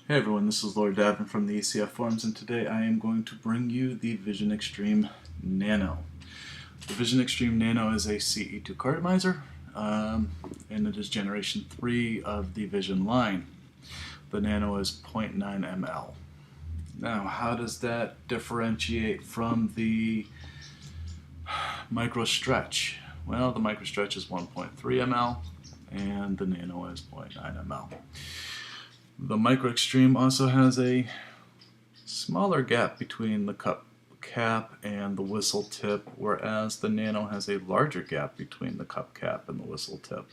Hey everyone, this is Lord Davin from the ECF forums, and today I am going to bring you the Vision Extreme Nano. The Vision Extreme Nano is a CE2 cartomizer, and it is generation 3 of the Vision line. The Nano is 0.9 ml. Now, how does that differentiate from the Micro Stretch? Well, the Micro Stretch is 1.3 ml, and the Nano is 0.9 ml. The Micro Extreme also has a smaller gap between the cup cap and the whistle tip, whereas the Nano has a larger gap between the cup cap and the whistle tip.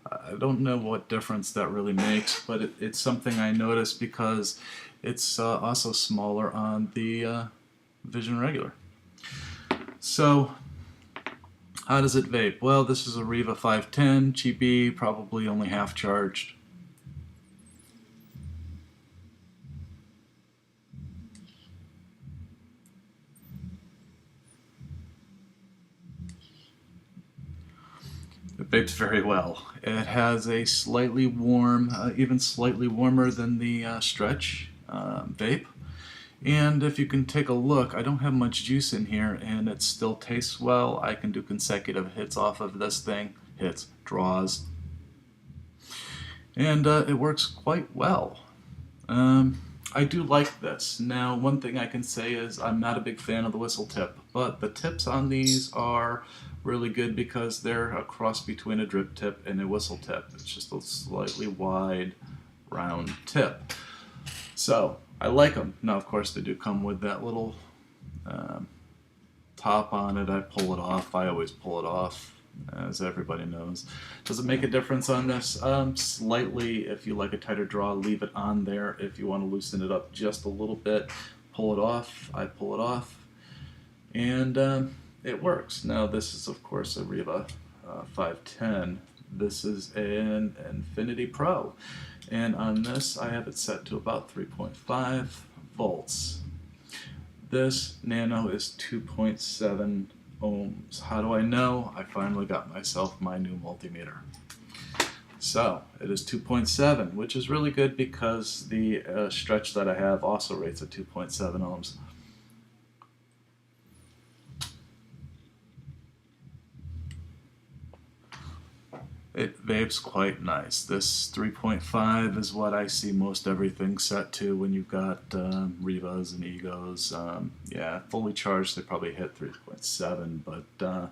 I don't know what difference that really makes, but it's something I noticed because it's also smaller on the Vision Regular. So, how does it vape? Well, this is a Riva 510, cheapy, probably only half charged. It vapes very well. It has a slightly warm, even slightly warmer than the Stretch vape. And if you can take a look, I don't have much juice in here and it still tastes well. I can do consecutive hits off of this thing. Hits, draws. And it works quite well. I do like this. Now, one thing I can say is I'm not a big fan of the whistle tip, but the tips on these are really good because they're a cross between a drip tip and a whistle tip. It's just a slightly wide, round tip. So, I like them. Now, of course, they do come with that little top on it. I pull it off. I always pull it off, as everybody knows. Does it make a difference on this? Slightly. If you like a tighter draw, leave it on there. If you want to loosen it up just a little bit, pull it off. I pull it off, and it works. Now, this is, of course, a Riva 510. This is an Infinity Pro, and on this I have it set to about 3.5 volts. This Nano is 2.7 ohms. How do I know? I finally got myself my new multimeter. So it is 2.7, which is really good because the Stretch that I have also rates at 2.7 ohms. It vapes quite nice. This 3.5 is what I see most everything set to when you've got Rivas and Egos. Yeah, fully charged they probably hit 3.7, but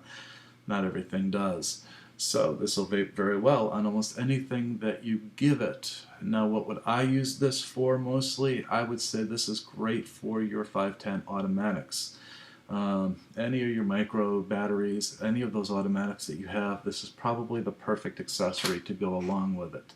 not everything does. So this will vape very well on almost anything that you give it. Now, what would I use this for mostly? I would say this is great for your 510 automatics. Any of your micro batteries, any of those automatics that you have, this is probably the perfect accessory to go along with it.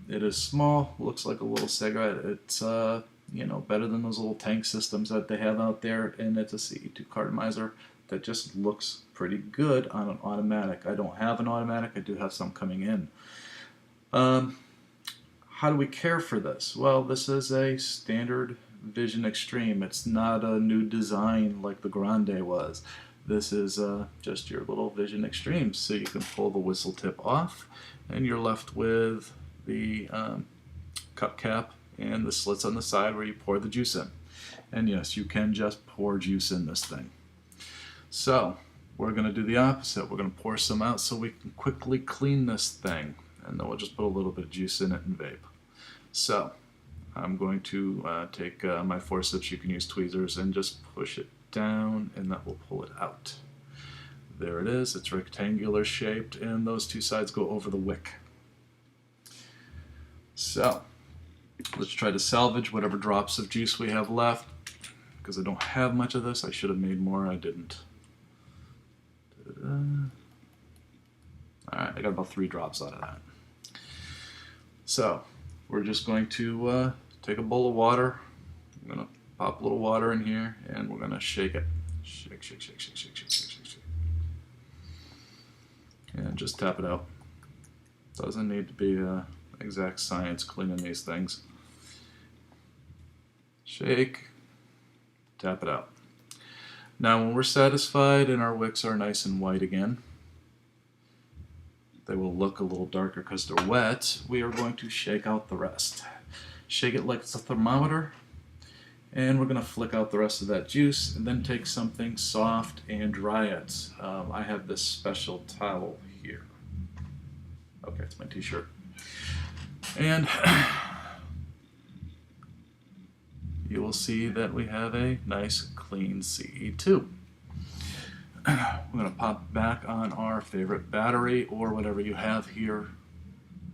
It is small, looks like a little cigarette. It's better than those little tank systems that they have out there, and it's a CE2 cartomizer that just looks pretty good on an automatic. I don't have an automatic, I do have some coming in. How do we care for this? Well, this is a standard Vision Extreme. It's not a new design like the Grande was. This is just your little Vision Extreme, so you can pull the whistle tip off and you're left with the cup cap and the slits on the side where you pour the juice in. And yes, you can just pour juice in this thing. So we're going to do the opposite. We're going to pour some out so we can quickly clean this thing, and then we'll just put a little bit of juice in it and vape. So I'm going to take my forceps, you can use tweezers, and just push it down, and that will pull it out. There it is. It's rectangular shaped, and those two sides go over the wick. So let's try to salvage whatever drops of juice we have left, because I don't have much of this. I should have made more. I didn't. Alright, I got about 3 drops out of that. So we're just going to take a bowl of water. I'm going to pop a little water in here, and we're going to shake it. Shake, shake, shake, shake, shake, shake, shake, shake, shake. And just tap it out. Doesn't need to be exact science cleaning these things. Shake, tap it out. Now when we're satisfied and our wicks are nice and white again, they will look a little darker because they're wet, we are going to shake out the rest. shake it like it's a thermometer, and we're going to flick out the rest of that juice and then take something soft and dry it. I have this special towel here. Okay, it's my t-shirt. And you will see that we have a nice clean CE tube. We're going to pop back on our favorite battery or whatever you have here.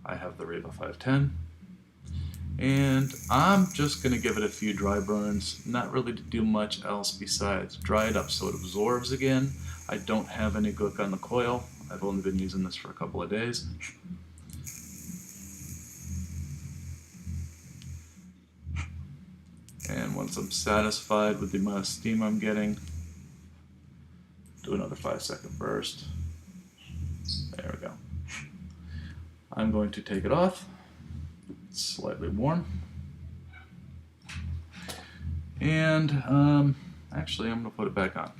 I have the Riva 510. And I'm just going to give it a few dry burns, not really to do much else besides dry it up so it absorbs again. I don't have any gook on the coil. I've only been using this for a couple of days. And once I'm satisfied with the amount of steam I'm getting, do another 5-second burst. There we go. I'm going to take it off. It's slightly warm. And actually I'm going to put it back on,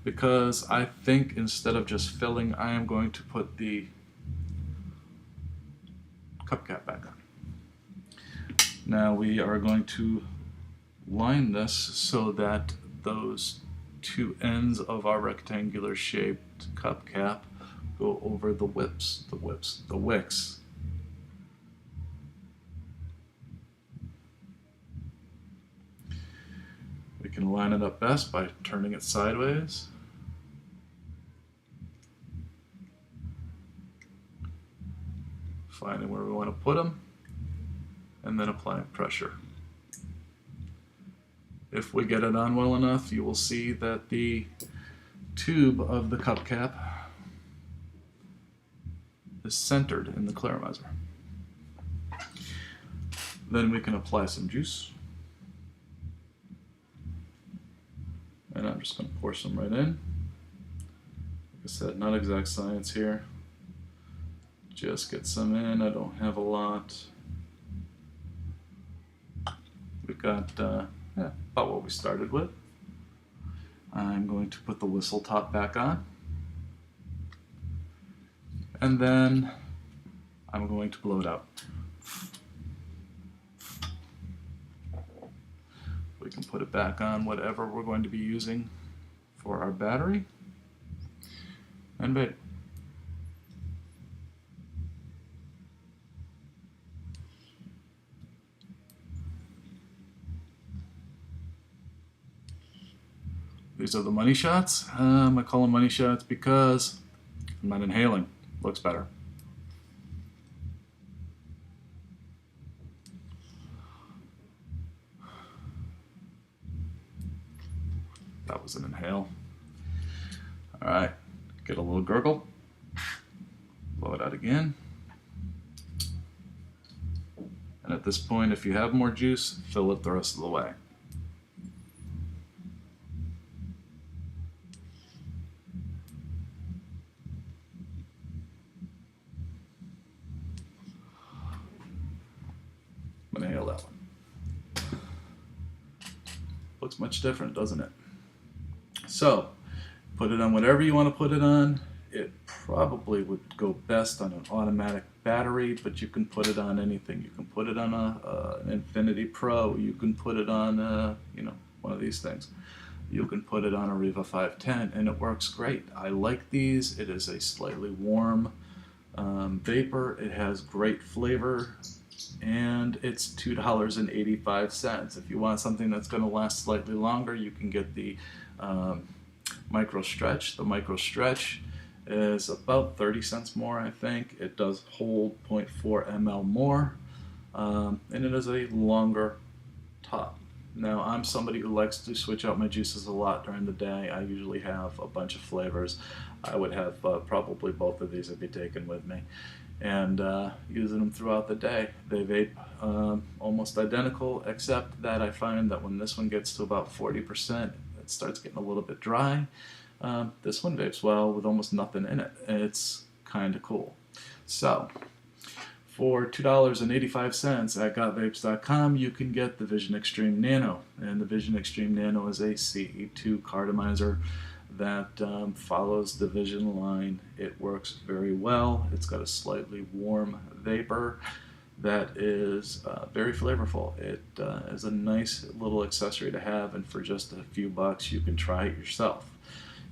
because I think instead of just filling, I am going to put the cup cap back on. Now we are going to line this so that those two ends of our rectangular shaped cup cap go over the wicks. We can line it up best by turning it sideways. Finding where we want to put them, and then applying pressure. If we get it on well enough, you will see that the tube of the cup cap is centered in the cartomizer. Then we can apply some juice. And I'm just going to pour some right in. Like I said, not exact science here. Just get some in. I don't have a lot. We've got about what we started with. I'm going to put the whistle top back on. And then I'm going to blow it out. We can put it back on whatever we're going to be using for our battery. And vape. These are the money shots. I call them money shots because I'm not inhaling. Looks better. That was an inhale. All right, get a little gurgle. Blow it out again. And at this point, if you have more juice, fill it the rest of the way. I'm gonna inhale that one. Looks much different, doesn't it? So, put it on whatever you want to put it on. It probably would go best on an automatic battery, but you can put it on anything. You can put it on an Infinity Pro. You can put it on one of these things. You can put it on a Riva 510, and it works great. I like these. It is a slightly warm vapor. It has great flavor, and it's $2.85. If you want something that's going to last slightly longer, you can get the Micro Stretch. The Micro Stretch is about 30 cents more, I think. It does hold 0.4 ml more, and it is a longer top. Now, I'm somebody who likes to switch out my juices a lot during the day. I usually have a bunch of flavors. I would have probably both of these would be taken with me, and using them throughout the day. They vape almost identical, except that I find that when this one gets to about 40%, it starts getting a little bit dry. This one vapes well with almost nothing in it. It's kind of cool. So, for $2.85 at gotvapes.com, you can get the Vision Extreme Nano. And the Vision Extreme Nano is a CE2 cartomizer that follows the Vision line. It works very well. It's got a slightly warm vapor that is very flavorful. It is a nice little accessory to have, and for just a few bucks you can try it yourself.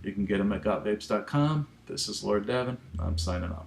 You can get them at gotvapes.com. This is Lord Davin. I'm signing off.